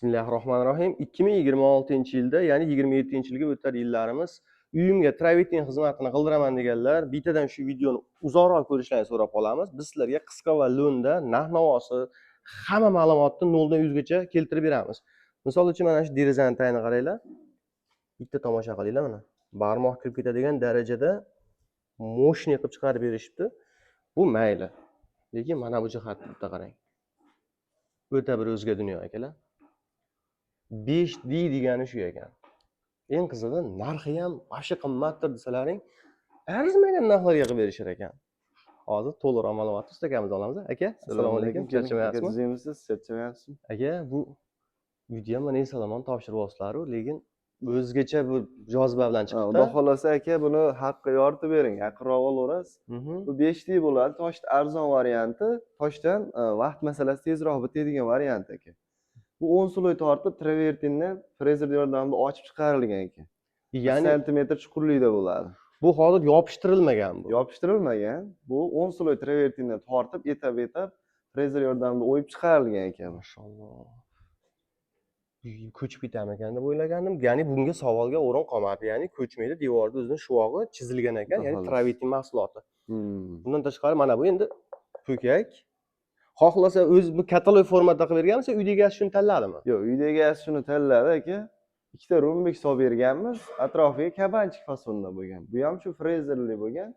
Bismillahirrohmanirrohim. 2026-yilda, ya'ni 27-yilga o'tar yillarimiz uyimga travertin xizmatini qildiraman deganlar bittadan shu videoni uzoqroq ko'rishlarini so'rab qolamiz. Biz sizlarga qisqa va lo'nda narx-navosi hamma ma'lumotni 0 dan 100 gacha keltirib beramiz. Misol uchun mana shu derazani tayini qaranglar. Bitta tomosha qilinglar mana. Barmoq kirib ketadigan darajada moshni qilib chiqarib berishibdi. Bu mayli. Lekin mana bu jihatni bitta qarang. O'ta bir o'zga dunyo akalar. 5D degani shu ekan. Eng qizig'i narxi ham bashi qimmatdir desalaring, arzimagan narxlarga qilib berishar ekan. Hozir to'liqroq ma'lumotni ustakamizdan olamiz. Aka, assalomu alaykum. Charchamayapsizmi? Charchamayapsizmi? Aka, bu video mana Salomon topshirib olsizlar-ku, lekin o'zgacha bu joziba bilan chiqdi. Xudo xolasa aka, buni haqqa yoritib bering, yaqinroq olaverasiz. Bu 5D bo'ladi, toshda arzon varianti, toshdan vaqt masalasi tezroq bitadigan variant aka. Bu 10 sloy tortib, travertindan frezer yordamida ochib chiqarilgan ekan. Ya'ni santimetr chuqurlikda bo'ladi. Bu hozir yopishtirilmagan bu. Yopishtirilmagan. Bu 10 sloy travertindan tortib, etap-etap frezer yordamida o'yib chiqarilgan ekan. Mashalloh. Ko'chib ketami ekan deb o'ylagandim. Ya'ni bunga savolga o'rin qolmadi. Ya'ni ko'chmaydi, devorda o'zining shuvog'i chizilgan ekan, ya'ni travertin mahsuloti. Bundan tashqari mana bu endi po'kak. Xohlasa o'z bu katalog formatida qilib berganmisiz, uydagi egasi shuni tanladimi? Yo'q, uydagi egasi shuni tanladi aka. Ikkita rumbek solib berganmiz, atrofiga kabanchik fasonda bo'lgan. Bu ham shu frezerli bo'lgan.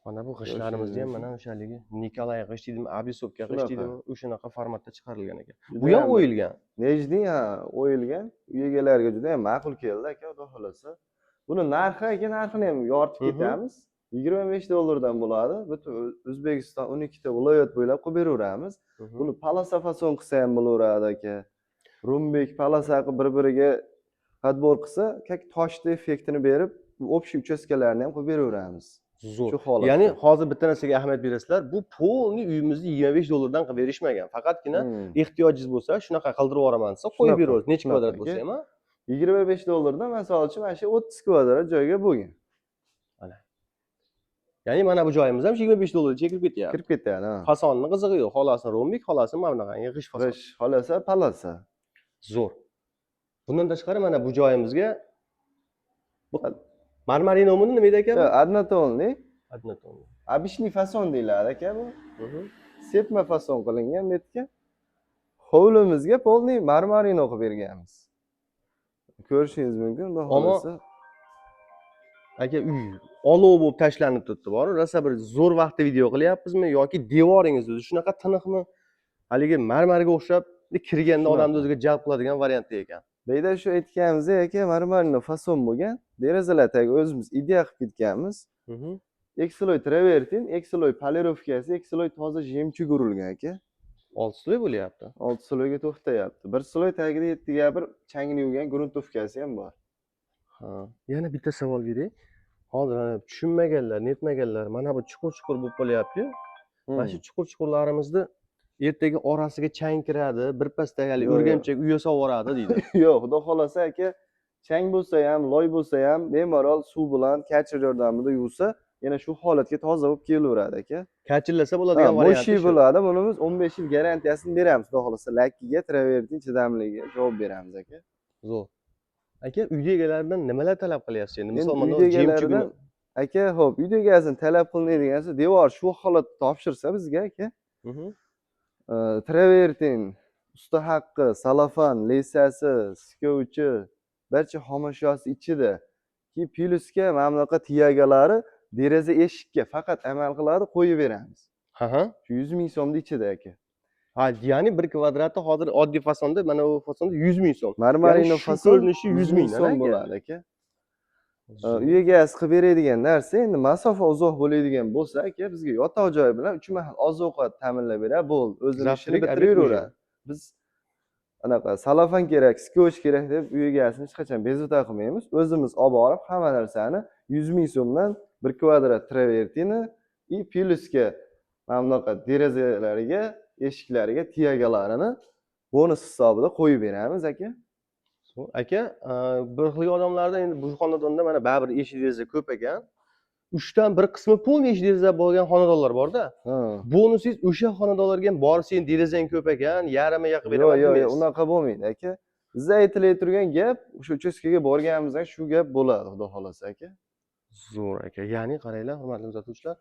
Mana bu g'ishtlarimizni ham mana o'shaligi Nikolay g'isht deydimi, Abisovka g'isht deydimi, o'shanaqa formatda chiqarilgan ekan. Bu ham o'yilgan. Nejdi o'yilgan. Uy egalariga juda ham ma'qul keldi aka, xudo xolasa. Buni narxini ham yoritib ketamiz. $25 dan bo'ladi. Butun O'zbekiston 12 ta viloyat bo'ylab qilib beraveramiz. Buni palasa fason qilsa ham bo'laveradi aka. Rumbek palasa qilib bir-biriga qadbor qilsa, toshda effektini berib, общий uchastkalarni ham qilib beraveramiz. Zo'r. Ya'ni hozir bitta narsaga ahamiyat berasizlar. Bu polni uyimizni $25 dan qilib berishmagan. Faqatgina ehtiyojingiz bo'lsa, shunaqa qildirib yuboraman desa, qo'yib beramiz. Necha kvadrat bo'lsa ham? $25 dan masalan uchun mana shu 30 kvadrat joyga bo'lgan. Mana. Ya'ni mana bu joyimiz ham $25 kirib ketyapti. Kirib ketadi, ha. Fasonni qizig'i yo'q. Xolasi rombik, xolasi mana bunaqangi g'isht fason. G'isht, xolasa palasa. Zo'r. Bundan tashqari mana bu joyimizga marmarinomini nima deydi ekan? Однотонный. Однотонный. Обычный fason deyiladi aka bu. Sepma fason qilingan betga. Hovlimizga polniy marmarino qilib berganmiz. Ko'rishingiz mumkin, xudo xolasa. Aka, uy olov bo'lib tashlanib turibdi, bor. Rosa bir zo'r vaqtda video qilyapmizmi yoki devoringiz o'zi shunaqa tiniqmi? Haligi marmarga o'xshab kirganda odamni o'ziga jalb qiladigan variantda ekan. Beyda shu aytganimizdek aka, marmarino fason bo'lgan. Derazalardagi o'zimiz ideya qilib ketganmiz. Ekseloy travertin, ekseloy polirovkasi, ekseloy toza jemchug urilgan aka. 6 sloy bo'lyapti. 6 sloyga to'xtayapti. Bir sloy tagida 7 ga 1 changni yuvgan gruntovkasi ham bor. Ha, yana bitta savol beray. Hozir tushunmaganlar, netmaganlar mana bu chuqur-chuqur bo'lib qolyapti-yu. Mana shu chuqur-chuqurlarimizni ertaga orasiga chang kiradi, birpasda hali o'rgamchak uyga sovoradi deydi. Yo'q, xudo xolasa aka, chang bo'lsa ham, loy bo'lsa ham bemalol suv bilan kachir yordamida yuvsa, yana shu holatga toza bo'lib kelaveradi aka. Kachirlasa bo'ladigan variant. Mo'shi bo'ladi. Bunimiz 15 yil garantiyasini beramiz, xudo xolasa. Lakkiga, travertin chidamligiga javob beramiz aka. Zo'r. Aka, uyda egalaridan nimalar talab qilyapsiz endi? Misol mana jemchugini aka, xo'p, uyda egasini talab qilinadigansa, devor shu holatda topshirsa bizga aka. Travertin, usta haqqi, salafan, lesasi, skovchi, barcha xomashyosi ichida. Ki plyusga mana bunaqa tiyagalari deraza eshikka faqat amal qiladi, qo'yib beramiz. Shu 100 ming so'mning ichida aka. Ha, ya'ni 1 kvadratda hozir oddiy fasonda, mana bu fasonda 100 ming so'm. Marmarino fason ko'rinishi 100 ming so'm bo'ladi aka. Uy egasi qilib beradigan narsa, endi masofa uzoq bo'ladigan bo'lsa aka, bizga yotoq joy bilan 3 mahal oziq-ovqat ta'minlab beradi, bo'ldi. O'zini ishini bitiraveradi. Biz anaqa salafan kerak, skotch kerak deb uy egasini hech qachon bezovta qilmaymiz. O'zimiz olib borib hamma narsani 100 ming so'mdan 1 kvadrat travertini и plyusga mana bunaqa derazalariga, eshiklariga tiyagalarini bonus hisobida qo'yib beramiz aka. Aka, bir xil odamlarda endi bu xonadonda mana baribir eshik deraza ko'p ekan. 3dan 1 qismi полный ish deraza bo'lgan xonadonlar bor-da. Ha. Bonusingiz o'sha xonadonlarga ham bor, sen derazang ko'p ekan, yarmiga qilib Yo'q, beraman yo'q, demaysiz. unaqa bo'lmaydi aka. Bizda aytilib turgan gap o'sha uchastkaga borganimizda shu gap bo'ladi, xudo xolasa aka. Zo'r aka. Ya'ni qaranglar, hurmatli kuzatuvchilar,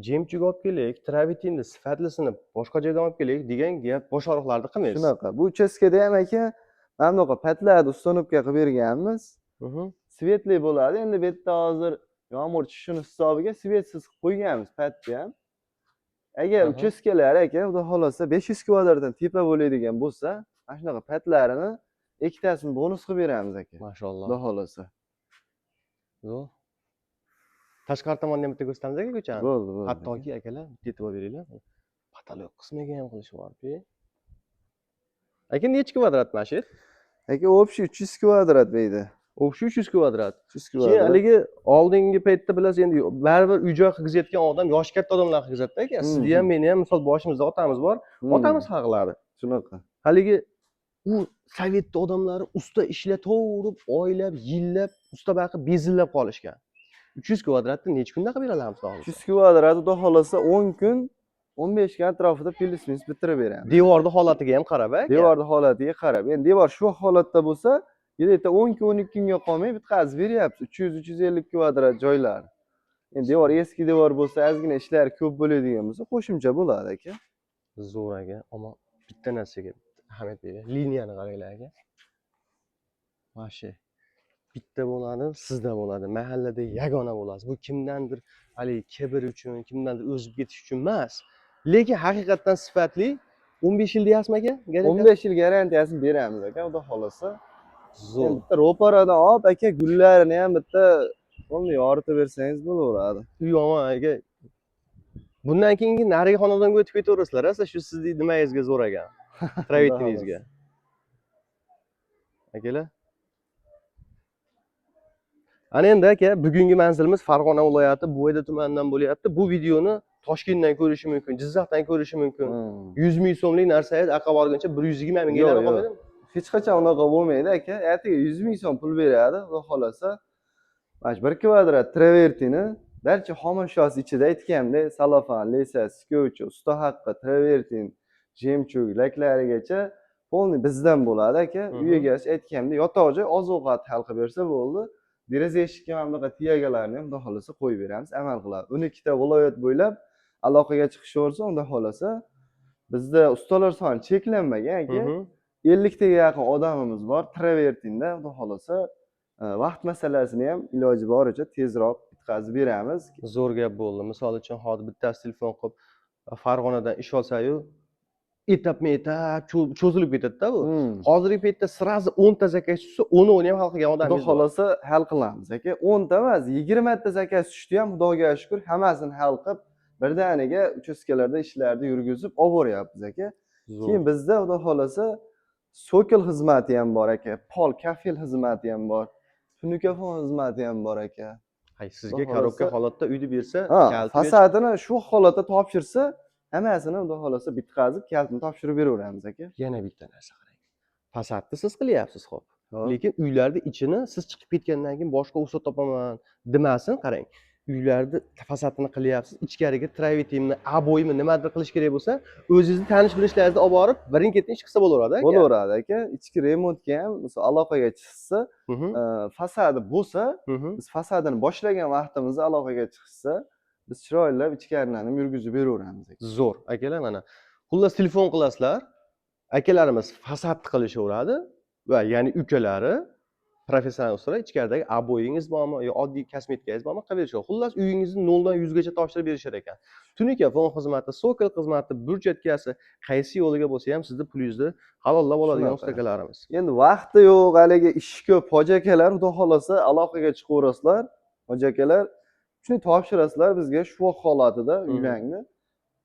jemchug olib kelaylik, travitinni sifatlisini boshqa joydan olib kelaylik degan gap bosh og'riqlarni qilmaysiz. Shunaqa. Bu uchastkada ham aka mana bunaqa patlarni ustanobka qilib berganmiz. Svetli bo'ladi. Endi bu yerda hozir yomg'ir tushishini hisobiga svetsiz qilib qo'yganmiz patni ham. Agar uchastkalar aka, xudo xolasa 500 kvadratdan tepa bo'ladigan bo'lsa, mana shunaqa patlarini ikkitasini bonus qilib beramiz aka. Mashalloh. Xudo xolasa. Zo'r. Tashqari tomondan ham bitta ko'rsatamiz aka ko'chani. Bo'ldi, bo'ldi. Hattoki akalar, bitta e'tibor beringlar. Pataloq qismiga ham qilishibdi. Aka necha kvadrat mana shu? Aka, общий 300 kvadrat deydi. Общий 300 kvadrat. 300 Keyin kvadrat. haligi oldingi paytda bilasiz, endi baribir uy-joy qilgizayotgan odam yoshi katta odamlar qilgizadi-da aka. Sizni ham, meni ham misol boshimizda otamiz bor. Otamiz hal qiladi. Shunaqa. Haligi u sovetni odamlari usta ishlataverib, oylab, yillab, usta baqib bezillab qolishgan. 300 kvadratni necha kunda qilib beramiz hozir? 300 kvadrat xudo xolasa 10 kun 15 kun atrofida plyus-minus bitirib beramiz. Devorni holatiga ham qarab aka. Devorni holatiga qarab. Endi devor shu holatda bo'lsa, yerda 10 kun 12 kunga qolmay bitkazib beryapmiz. 300-350 kvadrat joylar. Endi devor eski devor bo'lsa, ozgina ishlar ko'p bo'ladigan bo'lsa, qo'shimcha bo'ladi aka. Zo'r aka, ammo bitta narsaga ahamiyat bering. Liniyani qaranglar aka. Mana shu bitta bo'ladi, sizda bo'ladi. Mahallada yagona bo'lasiz. Bu kimdandir haligi kibr uchun, kimdandir o'zib ketish uchun emas. Lekin haqiqatan sifatli 15 yil deyapsizmi aka? 15 yil garantiyasini beramiz aka, xudo xolasa. Zo'r. Bitta ro'paradan olib aka, gullarini ham bitta qo'lni yoritib bersangiz bo'laveradi. Yo'q aka. Bundan keyingi narigi xonadonga o'tib ketaverasizlar, siz shu sizning nimangizga zo'r ekan. Travitingizga. Akalar. Ana endi aka, bugungi manzilimiz Farg'ona viloyati Buvayda tumanidan bo'lyapti. Bu videoni Toshkentdan ko'rish mumkin, Jizzaxdan ko'rish mumkin. 100 ming so'mlik narsangiz aqa borguncha 120 mingga aylanib qolmaydimi? Hech qachon unaqa bo'lmaydi aka. Ertaga 100 ming so'm pul beradi, xudo xolasa. Mana 1 kvadrat travertini barcha xom ashyosi ichida aytganimdek, salofan, lesa, skotch, usta haqqi, travertin, jemchug, laklarigacha polni bizdan bo'ladi aka. Uy egasi aytganimdek, yotoq joy, oziq-ovqat hal qilib bersa bo'ldi. Deraza eshikka ham bunaqa tiyagalarni ham xudo xolasa qo'yib beramiz, amal qiladi. 12 ta viloyat bo'ylab aloqaga chiqishaversa, xudo xolasa bizda ustalar soni cheklanmagan aka. 50 taga yaqin odamimiz bor travertinda, xudo xolasa vaqt masalasini ham iloji boricha tezroq bitkazib beramiz. Zo'r gap bo'ldi. Misol uchun hozir bittasi telefon qilib Farg'onadan ish olsa-yu etap cho'zilib ketadi-da bu. Hozirgi paytda sirazi 10 ta zakaz tushsa, 10 ham hal qilgan odam Xudo xolasa hal qilamiz aka. 10 ta emas, 20 ta zakaz tushdi ham Xudoga shukr, hammasini hal qilib, birdaniga uchastkalarda ishlarni yurgizib olib boryapmiz aka. Keyin bizda Xudo xolasa sokil xizmati ham bor aka, pol kafel xizmati ham bor, tunikafon xizmati ham bor aka. Hay, sizga korobka holatda uyni bersa, fasadini shu holatda topshirsa, hammasini Xudo xolasa bitkazib, kaltini topshirib beraveramiz aka. Yana bitta narsa qarang. Fasadni siz qilyapsiz, xo'p. Lekin uylarning ichini siz chiqib ketgandan keyin boshqa usta topaman demasin, qarang. Uylarni fasadini qilyapsiz, ichkariga travitimni, aboyimni nimadir qilish kerak bo'lsa, o'zingizni tanish bilishlaringizni olib borib, birin-ketin ish qilsa bo'laveradi aka. Bo'laveradi aka. Ichki remontga ham, misol aloqaga chiqsa, fasadi bo'lsa, biz fasadini boshlagan vaqtimizda aloqaga chiqsa, biz chiroylab ichkarilarni yurgizib beraveramiz aka. Zo'r. Akalar mana. Xullas telefon qilasizlar. Akalarimiz fasadni qilishaveradi va ya'ni ukalari professional ustalar ichkaridagi aboyingiz bormi yo oddiy kosmetikangiz bormi qilib berishadi. Xullas uyingizni 0 dan 100 gacha topshirib berishar ekan. Tunikafon xizmati, sokil xizmati, burchatkasi qaysi yo'liga bo'lsa ham sizni pulingizni halollab oladigan ustakalarimiz. Endi vaqti yo'q, haligi ish ko'p, hojakalar, xudo xolasa aloqaga chiqaverasizlar. Hojakalar shuni topshirasizlar bizga shu holatida uylarni.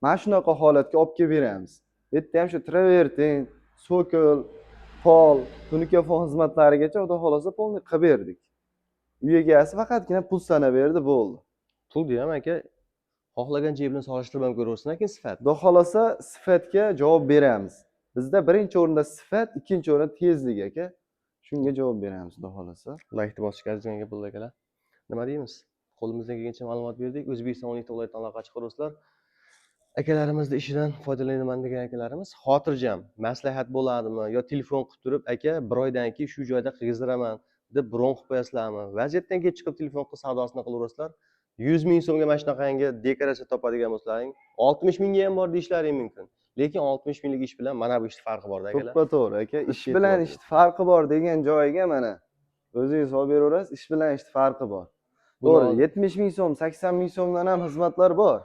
Mana shunaqa holatga olib kelib beramiz. Bu yerda ham shu travertin, sokil, pol, tunikafon xizmatlarigacha xudo xolasa polni qilib berdik. Uy egasi faqatgina pul sanab berdi, bo'ldi. Pulni ham aka xohlagan joy bilan solishtirib ham ko'raversin, lekin sifat. Xudo xolasa sifatga javob beramiz. Bizda birinchi o'rinda sifat, ikkinchi o'rinda tezlik aka. Shunga javob beramiz, xudo xolasa. Like bosishga arzimagan bo'ldi akalar. Nima deymiz? qo'limizdan kelgancha ma'lumot berdik. O'zbekiston 12 viloyatdan aloqa chiqaruvchilar akalarimizni ishidan foydalanaman degan akalarimiz xotirjam maslahat bo'ladimi yo telefon qilib turib aka bir oydan keyin shu joyda qilg'izdiraman deb bron qilib qo'yasizlarmi? Vaziyatdan kelib chiqib telefon qilib savdosini qilaverasizlar. 100 ming so'mga mana shunaqangi dekoratsiya topadigan bo'lsalaring 60 mingga ham bor deyishlaring mumkin. Lekin 60 minglik ish bilan mana bu ishni farqi bor akalar. To'ppa-to'g'ri aka. Ish Ish bilan e'tibor ishni farqi bor degan joyiga mana o'zingiz olib beraverasiz. Ish bilan ishni farqi bor. To'g'ri, 70 ming so'm, 80 ming so'mdan ham xizmatlar bor.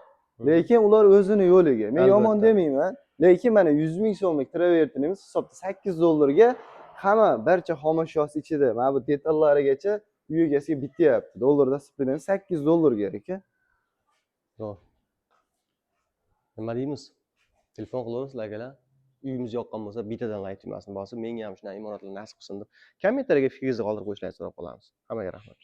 Lekin ular o'zini yo'liga. Men yomon Albatta. demayman. Lekin mana 100 ming so'mlik travertinimiz hisobda 8 dollarga hamma barcha xomashyosi ichida, mana bu detallarigacha uy egasiga bityapti. Dollarda hisoblangan 8 dollarga aka. To'g'ri. Nima deymiz? Telefon qilaverasizlar akalar. Uyimiz yoqqan bo'lsa bittadan layk tugmasini bosib, menga ham shunaqa imoratlar nasib qilsin deb kommentariyaga fikringizni qoldirib qo'yishlaringizni so'rab qolamiz. Hammaga rahmat.